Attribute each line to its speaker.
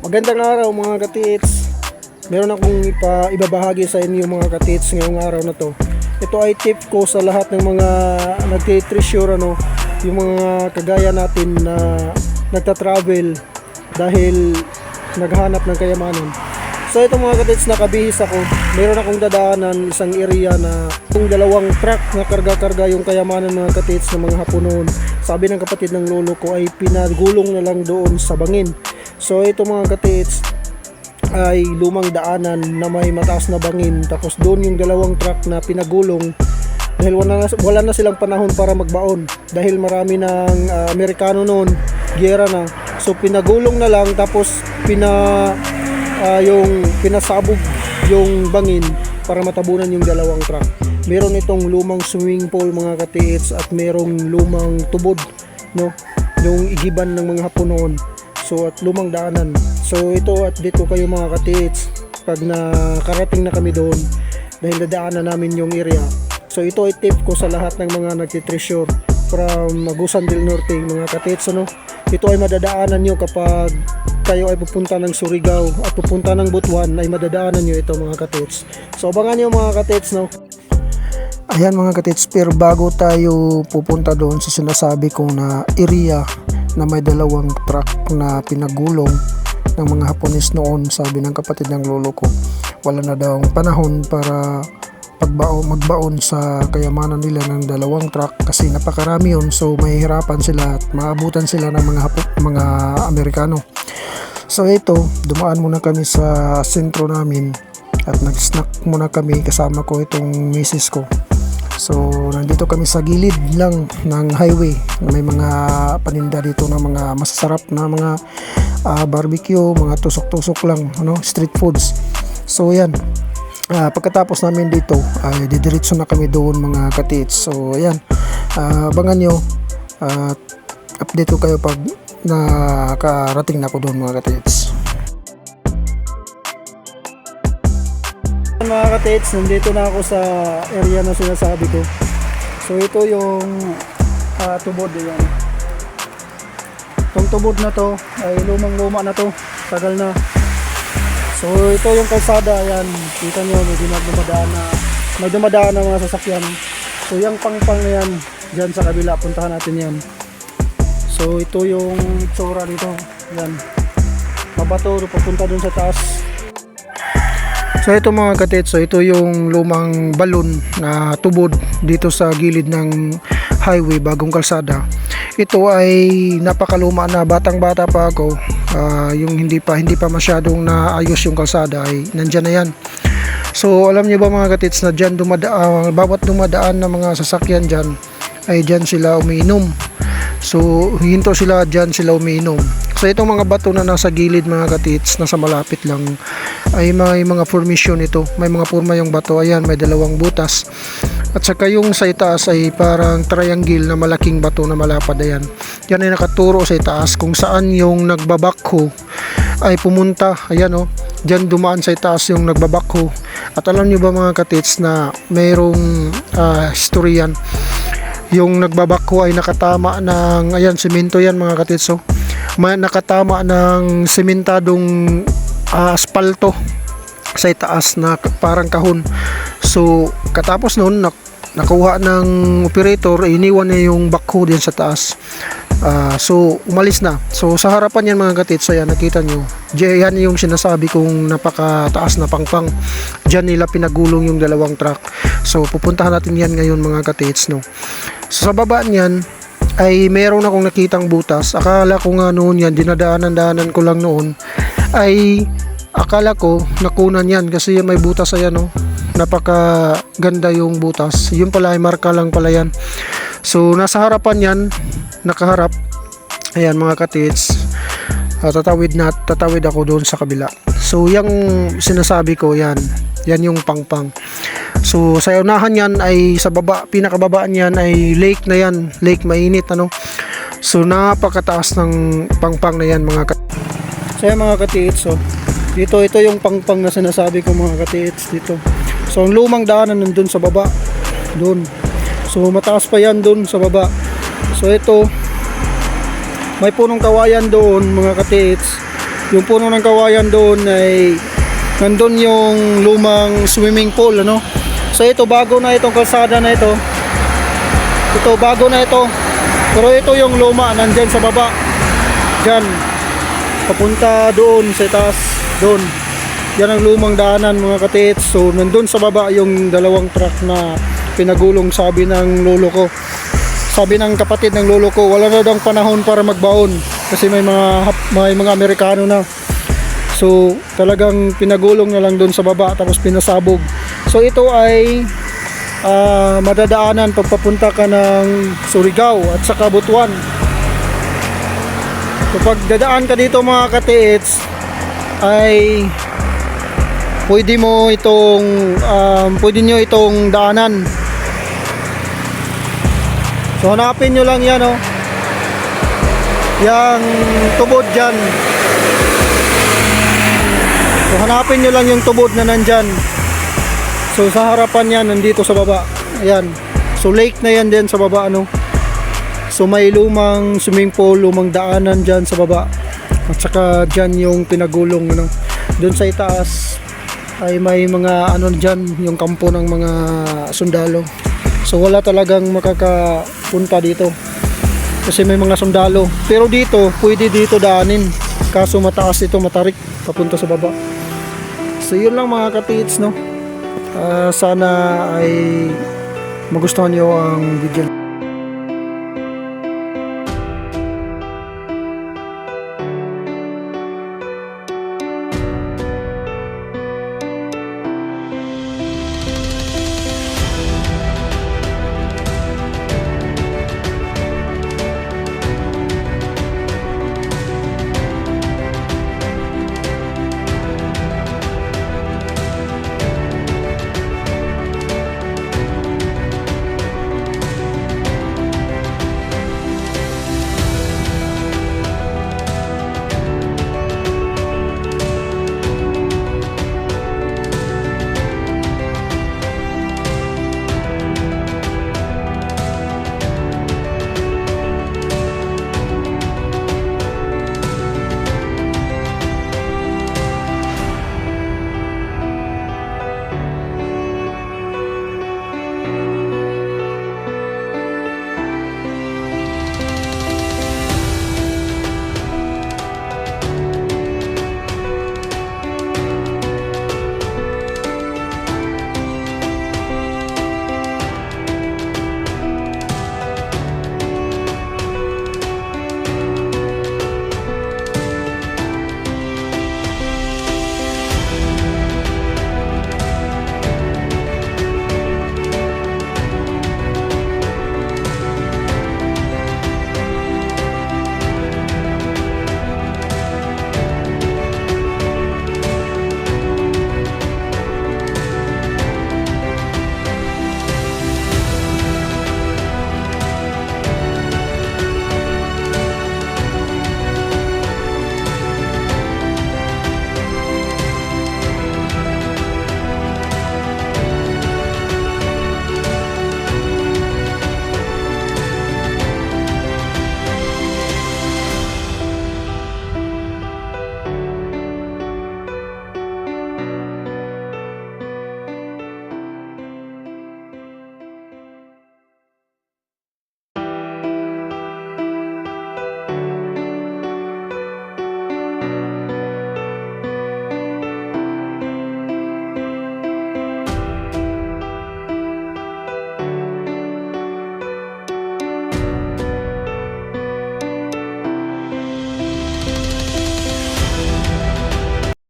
Speaker 1: Magandang araw mga katits. Meron akong ibabahagi sa inyo mga katits ngayong araw na to. Ito ay tip ko sa lahat ng mga nagte-treasure yung mga kagaya natin na nagta-travel dahil naghahanap ng kayamanan. So ito mga katits, nakabihis ako. Meron akong dadaanan isang area na yung dalawang truck na karga-karga yung kayamanan mga katits ng mga hapon noon. Sabi ng kapatid ng lolo ko ay pinagulong na lang doon sa bangin. So ito mga katits ay lumang daanan na may mataas na bangin, tapos doon yung dalawang truck na pinagulong dahil wala na silang panahon para magbaon dahil marami ng Amerikano noon, giyera na. So pinagulong na lang, tapos pinasabog yung bangin para matabunan yung dalawang truck. Meron itong lumang swimming pool mga katits at merong lumang tubod, yung igiban ng mga hapon noon. So at lumang daanan. So ito at dito kayo mga katits pag nakarating na kami doon dahil nadaanan namin yung area. So ito ay tip ko sa lahat ng mga nagtitreasure from Agusan del Norte mga katits. Ito ay madadaanan nyo kapag kayo ay pupunta ng Surigao at pupunta ng Butuan, ay madadaanan nyo ito mga katits. So abangan nyo mga katits. Ayan mga katits, pero bago tayo pupunta doon sa sinasabi kong na area na may dalawang truck na pinagulong ng mga Hapones noon, sabi ng kapatid ng lolo ko, wala na daw panahon para magbaon sa kayamanan nila ng dalawang truck kasi napakarami yun. So mahihirapan sila at maabutan sila ng mga Amerikano. So ito, dumaan muna kami sa sentro namin at nag-snack muna kami, kasama ko itong misis ko. So nandito kami sa gilid lang ng highway na may mga paninda dito ng mga masasarap na mga barbecue, mga tusok-tusok lang, street foods. So yan, pagkatapos namin dito ay didiretso na kami doon mga katits. So yan, abangan nyo, update ko kayo pag nakarating na ako doon mga katits. Mga katits, nandito na ako sa area na sinasabi ko. So ito yung tubod yan. Itong tubod na to ay lumang-luma na to, tagal na. So ito yung kalsada, ayan, kita nyo may dumadaan na mga sasakyan. So yung pang-pang na yan, dyan sa kabila, puntahan natin yan. So ito yung itsura dito, ayan, mabato, papunta dun sa taas. So ito mga katits, so ito yung lumang balon na tubod dito sa gilid ng highway, bagong kalsada. Ito ay napakaluma na, batang-bata pa ako. Yung hindi pa masyadong naayos yung kalsada ay nandyan na yan. So alam niyo ba mga katits na dyan bawat dumadaan na mga sasakyan dyan ay dyan sila umiinom. So hinto sila, dyan sila umiinom. So itong mga bato na nasa gilid mga katits, nasa malapit lang, ay may mga formation ito. May mga forma yung bato. Ayan, may dalawang butas. At saka yung sa itaas ay parang triangle na malaking bato na malapad. Ayan. Yan ay nakaturo sa itaas kung saan yung nagbabakho ay pumunta. Ayan Diyan dumaan sa itaas yung nagbabakho. At alam niyo ba mga katits na mayroong history yan. Yung nagbabakho ay nakatama ng, ayan, semento yan mga katits. Nakatama ng sementadong aspalto sa itaas na parang kahon. So katapos noon nakuha ng operator, iniwan niya yung backhoe din sa taas. So umalis na. So sa harapan yan mga katits, ayan, nakita nyo, yan yung sinasabi kong napakataas na pangpang. Diyan nila pinagulong yung dalawang truck. So pupuntahan natin yan ngayon mga katits. So sa baba niyan ay meron akong nakitang butas. Akala ko nga noon yan, dinadaanan ko lang noon, ay akala ko nakunan yan kasi may butas. Ayan napaka ganda yung butas. Yun pala ay marka lang pala yan. So nasa harapan yan, nakaharap. Ayan mga katits, tatawid ako doon sa kabila. So yung sinasabi ko, yan yung pangpang. So sa unahan yan ay sa baba, pinakababaan yan ay lake na yan, lake mainit So napakataas ng pangpang na yan mga katits. So yan mga katits, ito yung pangpang na sinasabi ko mga katits dito. So ang lumang daanan nandun sa baba, doon. So mataas pa yan doon sa baba. So ito, may punong kawayan doon mga katits Yung puno ng kawayan doon ay nandun yung lumang swimming pool, ano. So ito, bago na itong kalsada na ito. Ito, bago na ito. Pero ito yung luma, nandyan sa baba. Diyan. Papunta doon sa taas. Doon. Yan ang lumang daanan, mga katits. So nandun sa baba yung dalawang truck na pinagulong, sabi ng lolo ko. Sabi ng kapatid ng lolo ko, wala na daw panahon para magbaon. Kasi may mga Amerikano na. So talagang pinagulong na lang doon sa baba, tapos pinasabog. So ito ay madadaanan pagpapunta ka ng Surigao at saka Butuan. So pag dadaan ka dito, mga katiits, ay pwede nyo itong daanan. So hanapin nyo lang yan, oh. Yang tubod dyan. So hanapin nyo lang yung tubod na nandyan. So sa harapan yan, nandito sa baba. Ayan. So lake na yan din sa baba, ano. So may lumang swimming pool, lumang daanan dyan sa baba. At saka dyan yung pinagulong, ano. Doon sa itaas ay may mga ano dyan, yung kampo ng mga sundalo. So wala talagang makakapunta dito kasi may mga sundalo. Pero dito, pwede dito daanin. Kaso mataas ito, matarik papunta sa baba. So yun lang, mga katits, no. Sana ay magustuhan nyo ang video.